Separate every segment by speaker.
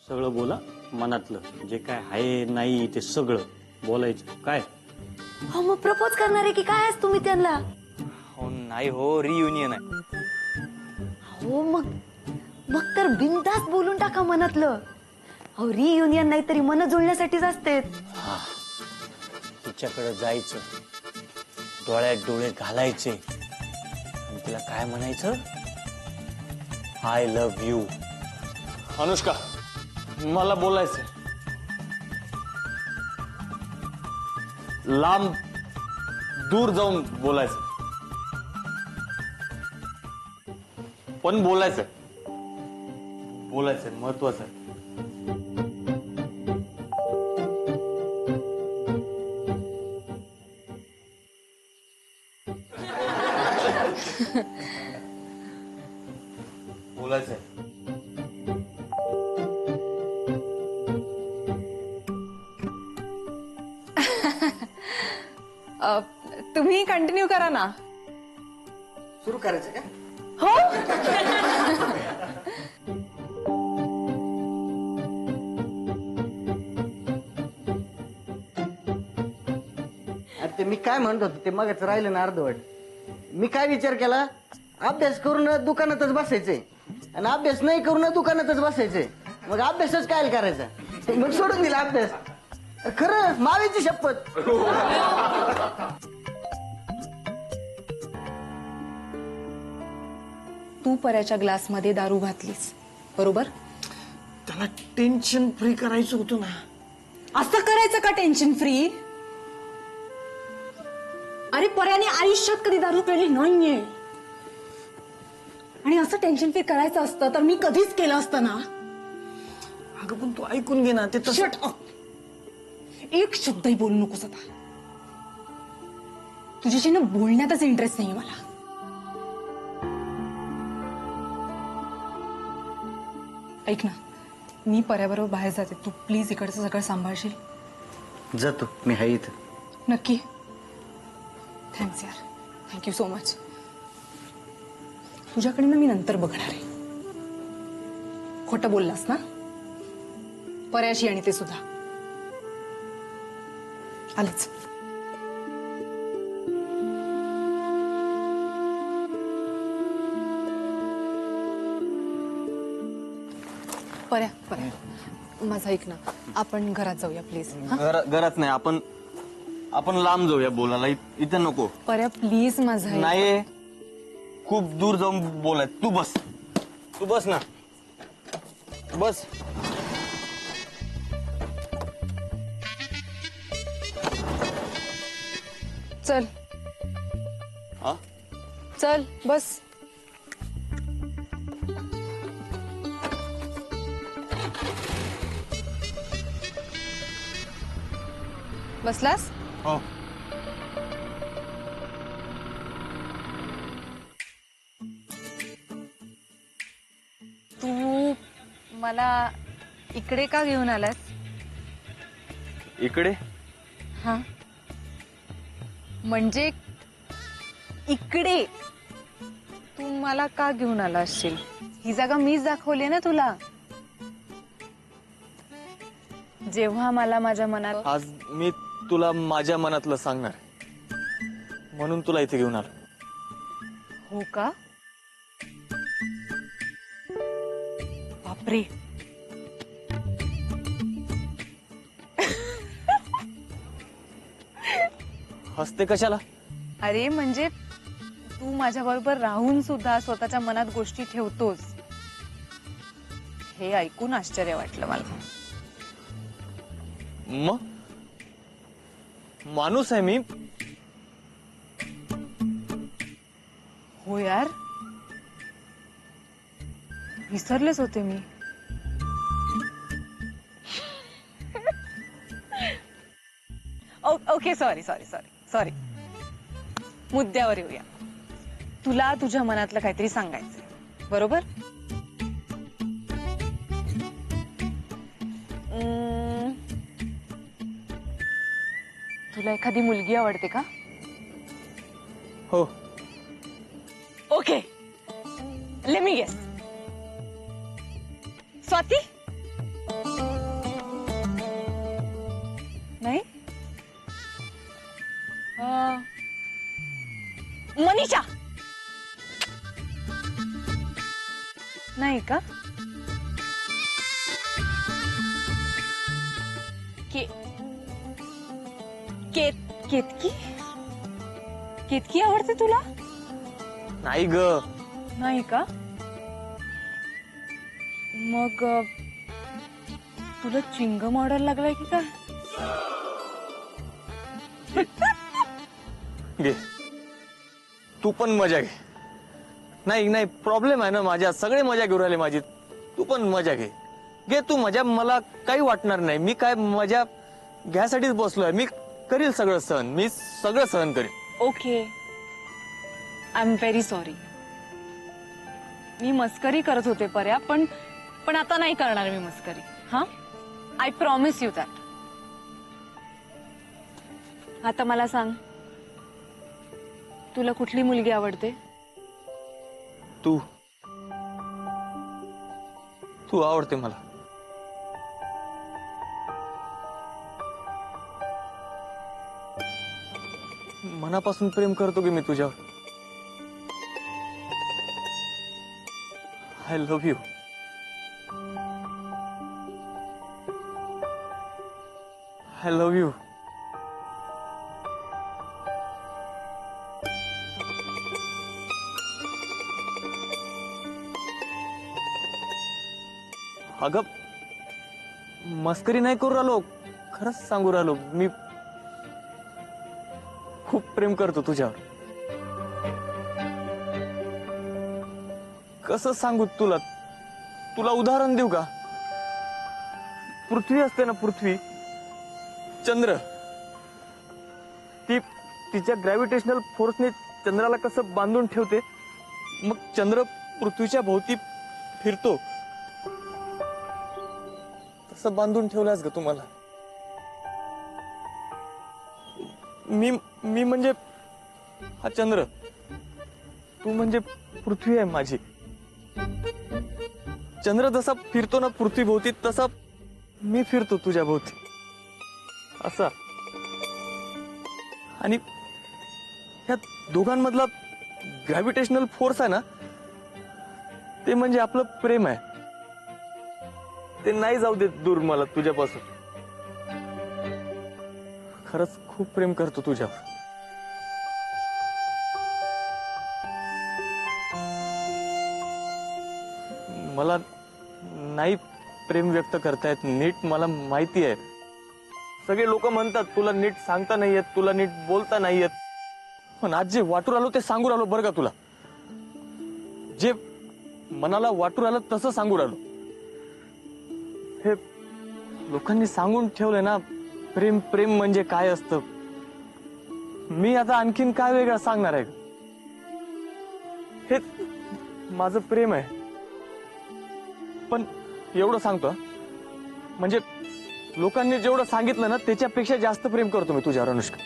Speaker 1: सगळं बोला, मनातलं जे काय आहे नाही ते सगळं बोलायचं. काय
Speaker 2: हो मग प्रपोज करणार आहे की काय आज तुम्ही त्यांना?
Speaker 3: हो नाही हो, रियुनियन आहे.
Speaker 2: हो मग तर बिनधास्त बोलून टाका मनातलं. अहो रियुनियन नाही तरी मन जुळण्यासाठीच असते.
Speaker 1: तिच्याकडे जायचं, डोळ्यात डोळे घालायचे आणि तिला काय म्हणायचं, आय लव्ह यू. अनुष्का, मला बोलायचंय. लांब दूर जाऊन बोलायचं, पण बोलायचंय. बोलायचंय, महत्वाचं आहे. बोलायचंय.
Speaker 4: तुम्ही कंटिन्यू करा ना.
Speaker 5: सुरू करायचं का?
Speaker 4: हो.
Speaker 5: अरे ते मी काय म्हणत होतो ते मगच राहिलं ना अर्धवट. मी काय विचार केला, अभ्यास करून दुकानातच बसायचंय आणि अभ्यास नाही करून दुकानातच बसायचंय. मग अभ्यासच काय करायचा, मग सोडून दिला अभ्यास. खरं मावेची शपथ.
Speaker 4: तू पर्याच्या ग्लासमध्ये दारू घातलीस, बरोबर?
Speaker 5: त्याला टेन्शन फ्री करायचं होतं ना.
Speaker 4: असं करायचं का टेन्शन फ्री? अरे पर्याने आयुष्यात कधी दारू प्यायली नाहीये आणि असं टेन्शन फ्री करायचं असतं तर मी कधीच केलं असतं ना.
Speaker 5: अगं पण तू ऐकून घे ना ते तसं.
Speaker 4: Shut up. एक शब्दही बोलू नकोस आता. तुझ्याशी ना बोलण्यातच इंटरेस्ट नाही मला. ऐक ना, मी पर्याबरोबर बाहेर जाते, तू प्लीज इकडचं सगळं सांभाळशील?
Speaker 5: जातो मी, हाय इथं.
Speaker 4: नक्की? थँक्स यार, थँक्यू सो मच. तुझ्याकडे ना मी नंतर बघणार आहे. खोटं बोललास ना पर्याशी, आणि ते सुद्धा. आलेच. पर्या पर्या, माझं ऐक ना, आपण घरात जाऊया प्लीज.
Speaker 3: घरात नाही, आपण लांब जाऊया बोलायला, इथं नको.
Speaker 4: पर्या प्लीज माझं ऐक.
Speaker 3: नाही, खूप दूर जाऊन बोलाय. तू बस ना, बस.
Speaker 4: चल.
Speaker 3: हा?
Speaker 4: चल बस. बसलास?
Speaker 3: हो.
Speaker 4: तू मला इकडे का घेऊन आलास?
Speaker 3: इकडे?
Speaker 4: हा म्हणजे इकडे तू मला का घेऊन आला असशील? ही जागा मीच दाखवली ना तुला. जेव्हा मला माझ्या मनात,
Speaker 3: आज मी तुला माझ्या मनातलं सांगणार, म्हणून तुला इथे घेऊन आलो.
Speaker 4: हो का? बापरे.
Speaker 3: हसते कशाला?
Speaker 4: अरे म्हणजे तू माझ्या बरोबर राहून सुद्धा स्वतःच्या मनात गोष्टी ठेवतोस, हे ऐकून आश्चर्य वाटलं मला.
Speaker 3: मग माणूस आहे मी.
Speaker 4: हो यार, विसरलेच होते मी. Okay, sorry. मुद्द्यावर येऊया. तुला तुझ्या मनातलं काहीतरी सांगायचंय, बरोबर? तुला एखादी मुलगी आवडते का?
Speaker 3: हो.
Speaker 4: Okay, let me guess. Swati? नाही का? केतकी केतकी आवडते तुला?
Speaker 3: नाही ग.
Speaker 4: नाही का? मग तुला चिंगम ऑर्डर लागलाय की काय?
Speaker 3: घे तू पण मजा घे. नाही नाही प्रॉब्लेम आहे ना माझ्या, सगळे मजा घेऊन राहिले माझी. तू पण मजा घे. घे तू मजा, मला काही वाटणार नाही. मी काय मजा घ्यासाठीच बसलोय. मी करील सगळं सहन, मी सगळं सहन करीन.
Speaker 4: Okay, I am very sorry. मी मस्करी करत होते पर्या, पण आता नाही करणार मी मस्करी. हा, आय प्रॉमिस यू दॅट. आता मला सांग, तुला कुठली मुलगी आवडते?
Speaker 3: तू तू आवडते मला. मनापासून प्रेम करतो की मी तुझ्यावर. I love you. I love you. अगं मस्करी नाही करू राहिलो, खरंच सांगू राहिलो. मी खूप प्रेम करतो तुझ्यावर. कसं सांगू तुला? तुला उदाहरण देऊ का? पृथ्वी असते ना, पृथ्वी, चंद्र, ती तिच्या ग्रॅव्हिटेशनल फोर्सने चंद्राला कसं बांधून ठेवते, मग चंद्र पृथ्वीच्या भोवती फिरतो, तसं बांधून ठेवलास ग तुम्हाला. मी म्हणजे हा चंद्र, तू म्हणजे पृथ्वी आहे माझी. चंद्र जसा फिरतो ना पृथ्वी भोवती, तसा मी फिरतो तुझ्या भोवती, असा. आणि ह्या दोघांमधला ग्रॅव्हिटेशनल फोर्स आहे ना, ते म्हणजे आपलं प्रेम आहे. ते नाही जाऊ देत दूर मला तुझ्यापासून. खरंच खूप प्रेम करतो तुझ्यावर. मला नाही प्रेम व्यक्त करतायत नीट, मला माहिती आहे. सगळे लोक म्हणतात तुला नीट सांगता नाही येत, तुला नीट बोलता नाही येत. पण आज जे वाटून आलो ते सांगू राहिलो बरं का तुला. जे मनाला वाटून आलं तसं सांगू राहिलो. हे लोकांनी सांगून ठेवलंय ना, प्रेम प्रेम म्हणजे काय असतं. मी आता आणखीन काय वेगळं सांगणार आहे? हे माझं प्रेम आहे. पण एवढं सांगतो, म्हणजे लोकांनी जेवढं सांगितलं ना त्याच्यापेक्षा जास्त प्रेम करतो मी तुझ्यावर अनुष्का.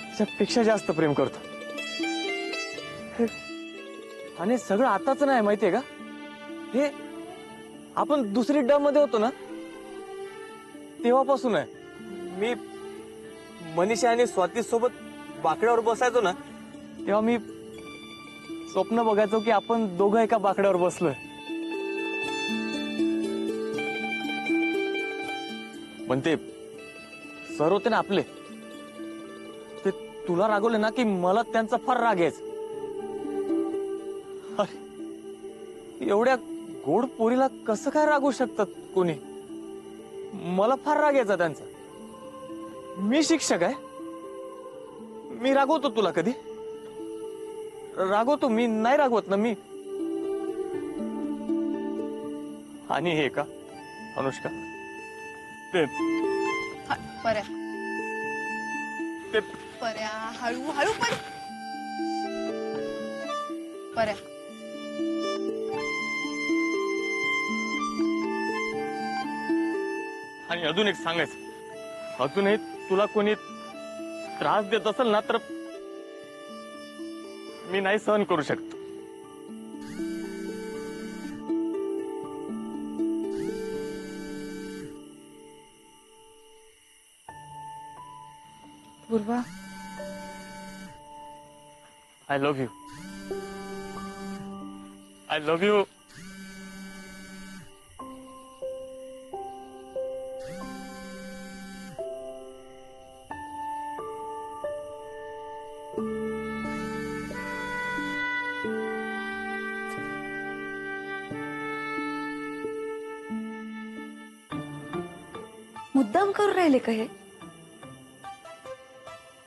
Speaker 3: त्याच्यापेक्षा जास्त प्रेम करतो. आणि सगळं आताच नाही माहितीये का? हे आपण दुसरी डम मध्ये होतो ना तेव्हापासून आहे. मी मनीषा आणि स्वाती सोबत बाकड्यावर बसायचो ना, तेव्हा मी स्वप्न बघायचो की आपण दोघं एका बाकड्यावर बसलोय. पण ते सर होते ना आपले, ते तुला रागवले ना की मला त्यांचा फार राग यायचा. अरे एवढ्या गोड पोरीला कसं काय रागवू शकतात कोणी? मला फार राग यायचा त्यांचा. मी शिक्षक आहे, मी रागवतो तुला कधी? रागवतो मी? नाही रागवत ना मी. आणि हे का अनुष्का, ते
Speaker 4: पर्या
Speaker 3: ते
Speaker 4: पर्या हळू हळू पर्या.
Speaker 3: आणि अजून एक सांगायचं, अजूनही तुला कोणी त्रास देत असेल ना तर मी नाही सहन करू शकत.
Speaker 4: Purva,
Speaker 3: I love you. I love you.
Speaker 2: मुद्दाम करून राहिले का हे?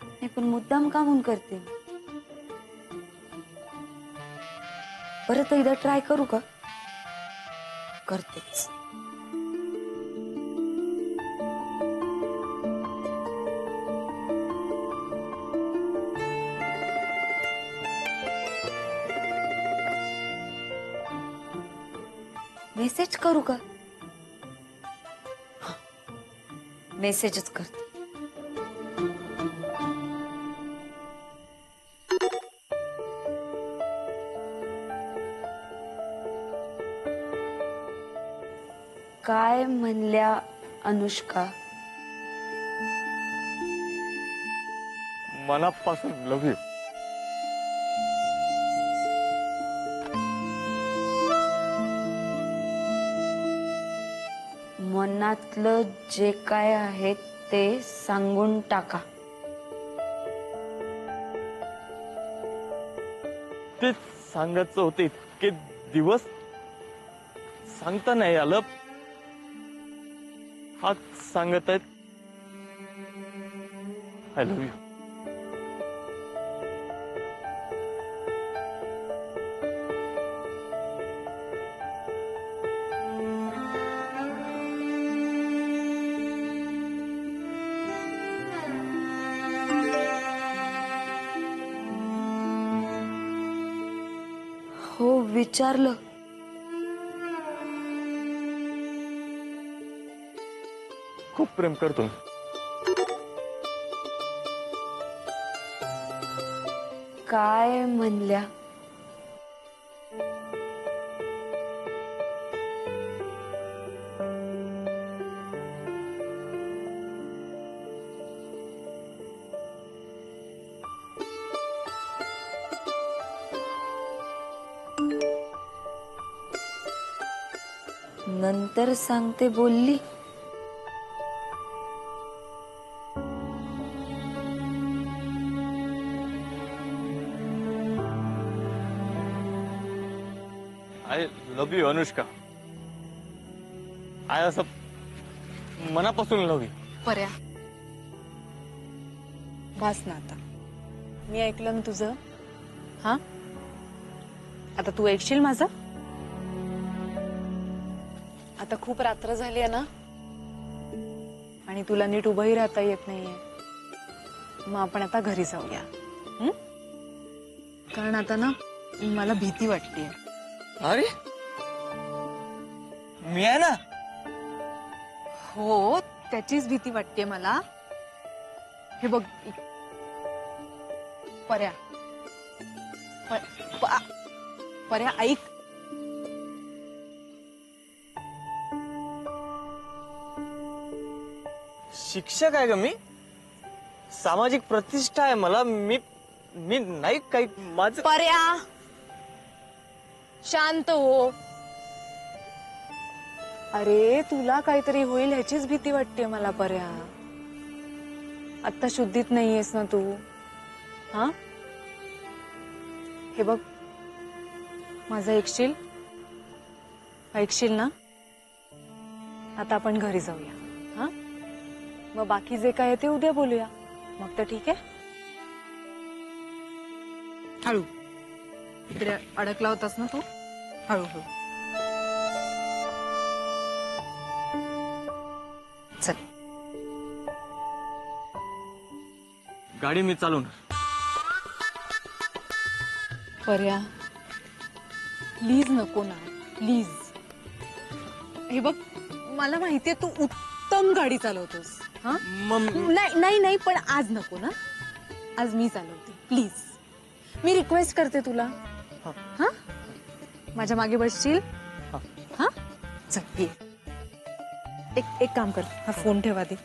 Speaker 2: नाही पण मुद्दाम का म्हणून करते मी? परत एकदा ट्राय करू का? करतेच. मेसेज करू का? मेसेजच करते. काय म्हणल्या अनुष्का?
Speaker 3: मनापासून लव्ह यू.
Speaker 2: मनातलं जे काय आहे ते सांगून टाका.
Speaker 3: तेच सांगायचं होते इतके दिवस, सांगता नाही आलं. आज सांगत आहेत आय लव्ह यू.
Speaker 2: हो विचारलं.
Speaker 3: खूप प्रेम करतो मी.
Speaker 2: काय म्हणल्या? नंतर सांगते बोलली.
Speaker 3: I love you Anushka. I असं मनापासून लव्ह यू.
Speaker 4: पर्या, बस ना आता. मी ऐकलं ना तुझं. हा, आता तू ऐकशील माझं? आता खूप रात्र झाली आहे ना, आणि तुला नीट उभंही राहता येत नाहीये. मग आपण आता घरी जाऊया. हं? कारण आता ना मला भीती वाटते.
Speaker 3: अरे मी आहे ना.
Speaker 4: हो, त्याचीच भीती वाटते मला. हे बघ पर्या, पर्या ऐक.
Speaker 3: शिक्षक आहे ग मी. सामाजिक प्रतिष्ठा आहे मला. मी नाही काही माझं.
Speaker 4: पर्या शांत हो. अरे तुला काहीतरी होईल ह्याचीच भीती वाटते मला पर्या. आता शुद्धीत नाहीयेस ना तू. हा, हे बघ, माझं ऐकशील? ऐकशील ना? आता आपण घरी जाऊया. हा, मग बाकी जे काय आहे ते उद्या बोलूया. मग तर ठीक आहे. हळू, इकडे अडकला होतास ना तू. हळू हळू चल.
Speaker 3: गाडी मी चालवून.
Speaker 4: पर्या प्लीज नको ना, प्लीज. हे बघ, मला माहितीये तू उत्तम गाडी चालवतोस. हा, नाही नाही, पण आज नको ना. आज मी चालवते, प्लीज. मी रिक्वेस्ट करते तुला. हा, माझ्या मागे बसशील? हा, चल ये. एक काम कर, हा फोन ठेवा दे.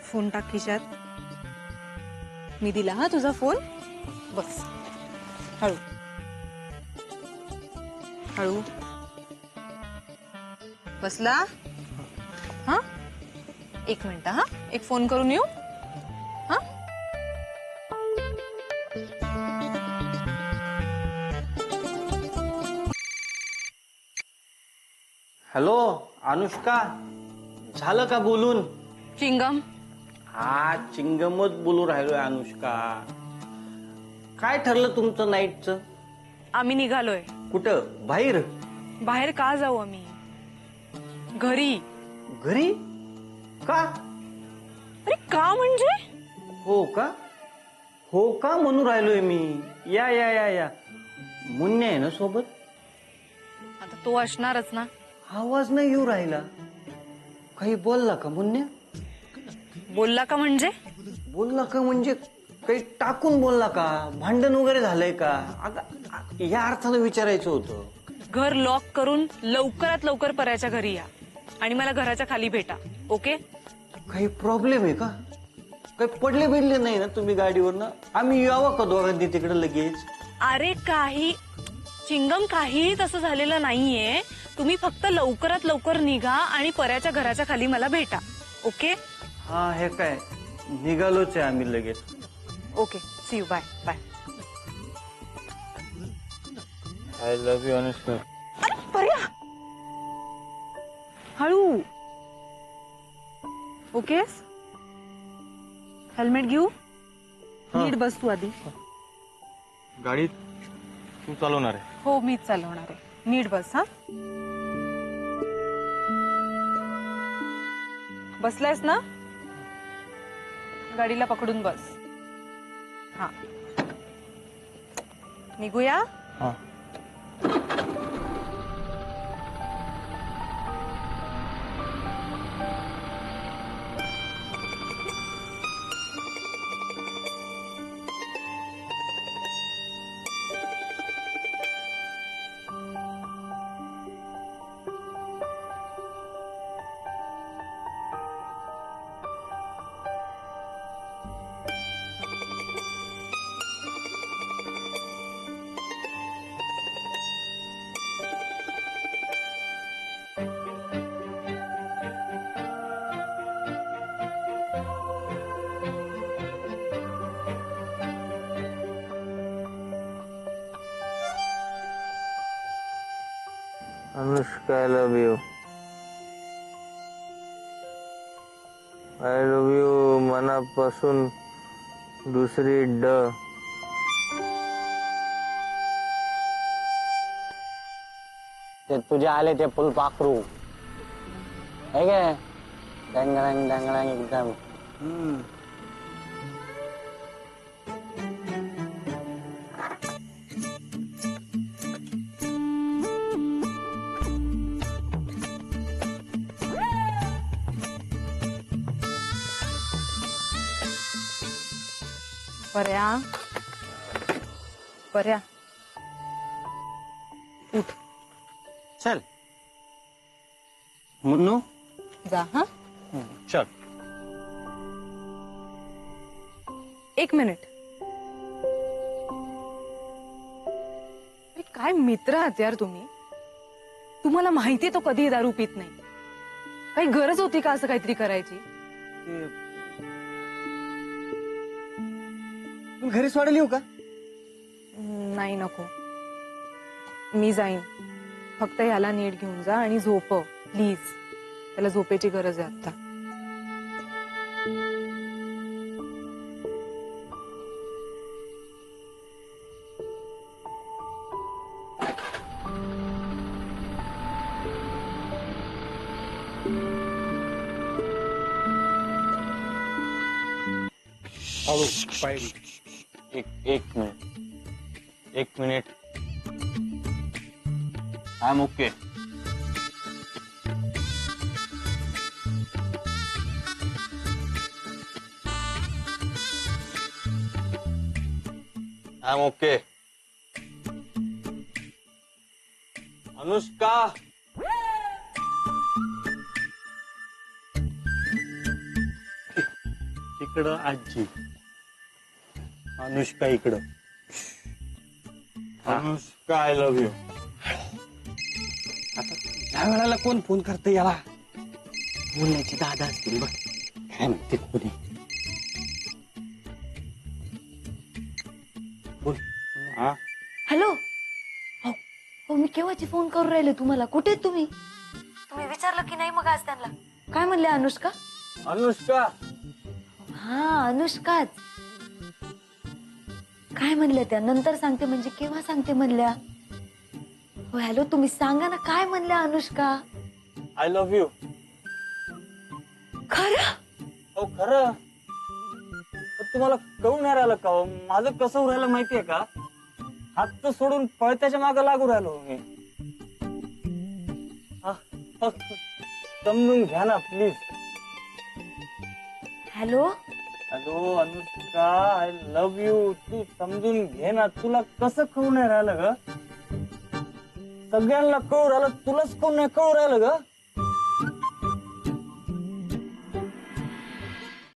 Speaker 4: फोन टाक खिशात. मी दिला हा तुझा फोन. बस हळू. हळू. बसला? हा, एक मिनिट. हा, एक फोन करून येऊ. हा,
Speaker 1: हॅलो अनुष्का, झालं का बोलून?
Speaker 4: चिंगम.
Speaker 1: हा, चिंगमच बोलू राहिलोय अनुष्का. काय ठरलं तुमचं नाईटचं?
Speaker 4: आम्ही निघालोय.
Speaker 1: कुठं? बाहेर?
Speaker 4: बाहेर का जाऊ आम्ही? घरी.
Speaker 1: घरी? का?
Speaker 4: अरे का म्हणजे?
Speaker 1: हो का? हो का म्हणून राहिलोय मी. या या या या. मुन्ने आहे ना सोबत?
Speaker 4: आता तो असणारच ना.
Speaker 1: आवाज नाही येऊ राहिला. काही बोलला का मुन्ने?
Speaker 4: बोलला का म्हणजे?
Speaker 1: बोलला का म्हणजे काही टाकून बोलला का? भांडण वगैरे झालंय का? अगं, या अर्थानं विचारायचं होतं.
Speaker 4: घर लॉक करून लवकरात लवकर पर्याच्या घरी या आणि मला घराच्या खाली भेटा. ओके?
Speaker 1: काही प्रॉब्लेम आहे का? काही पडले बिडले नाही ना तुम्ही गाडीवरनं? आम्ही यावं का दोघांनी तिकडे लगेच?
Speaker 4: अरे काही चिंगम, काहीही तसं झालेलं नाहीये. तुम्ही फक्त लवकरात लवकर निघा आणि पर्याच्या घराच्या खाली मला भेटा. ओके?
Speaker 1: हा, हे काय निघालोच आहे आम्ही लगेच.
Speaker 4: Okay, see you. Bye bye.
Speaker 3: I love you Anushka.
Speaker 4: अरे पर्या, हळू. ओके, हेल्मेट घेऊ. नीट बस तू आधी.
Speaker 3: गाडी तू चालवणार आहे?
Speaker 4: हो, मीच चालवणार आहे. नीट बस. हा, बसलायस ना? गाडीला पकडून बस. हा, निघूया.
Speaker 3: हा. Anushka, I love you. I love you मनापासून. दुसरी ड.
Speaker 1: ते तुझे आले ते फुलपाखरू आहे काय? डंगळंग डंगळंग एकदम.
Speaker 4: पर्या, पर्या, उठ.
Speaker 1: चल मुन्नू,
Speaker 4: जा. हा,
Speaker 3: चल.
Speaker 4: एक मिनिट. अरे काय मित्र आहात यार तुम्ही. तुम्हाला माहितीये तो कधीही दारू पित नाही. काही गरज होती का असं काहीतरी करायची?
Speaker 5: तू घरी सोडायला येऊ का?
Speaker 4: नाही, नको. मी जाईन. फक्त ह्याला नीट घेऊन जा आणि झोपव प्लीज. त्याला झोपेची गरज आहे आता.
Speaker 3: एक minute. I am okay. I am okay. Anushka,
Speaker 1: इकडं आजी. अनुष्का इकडं.
Speaker 3: Anushka, I love you.
Speaker 1: आता ज्या वेळेला कोण फोन करतं याला बोलण्याची दादा असतील बघ. काय म्हणते कोणी बोल. हा
Speaker 2: हॅलो हो हो मी केव्हाची फोन करून राहिले तुम्हाला. कुठे आहेत तुम्ही? तुम्ही विचारलं की नाही मग आज त्यांना? काय म्हणले अनुष्का?
Speaker 3: अनुष्का
Speaker 2: हा अनुष्काच. काय म्हणल्या त्या? नंतर सांगते म्हणजे केव्हा सांगते म्हणल्या? हो हॅलो तुम्ही सांगा ना काय म्हणल्या अनुष्का?
Speaker 3: I love you.
Speaker 2: खरं?
Speaker 3: हो खरं. पण तुम्हाला कळून नाही राहिलं का हो? माझं कसं होऊ राहिलं माहितीये का? हात सोडून पळत्याच्या मागे लागू राहिलो मी. हा, फक्त समजून घ्या ना please.
Speaker 2: Hello
Speaker 3: hello Anushka I love you. तू समजून घे ना. तुला कसं कळून नाही राहिलं ग? सगळ्यांना कळू राहिलं तुलाच कोण नाही कळू राहिलं ग?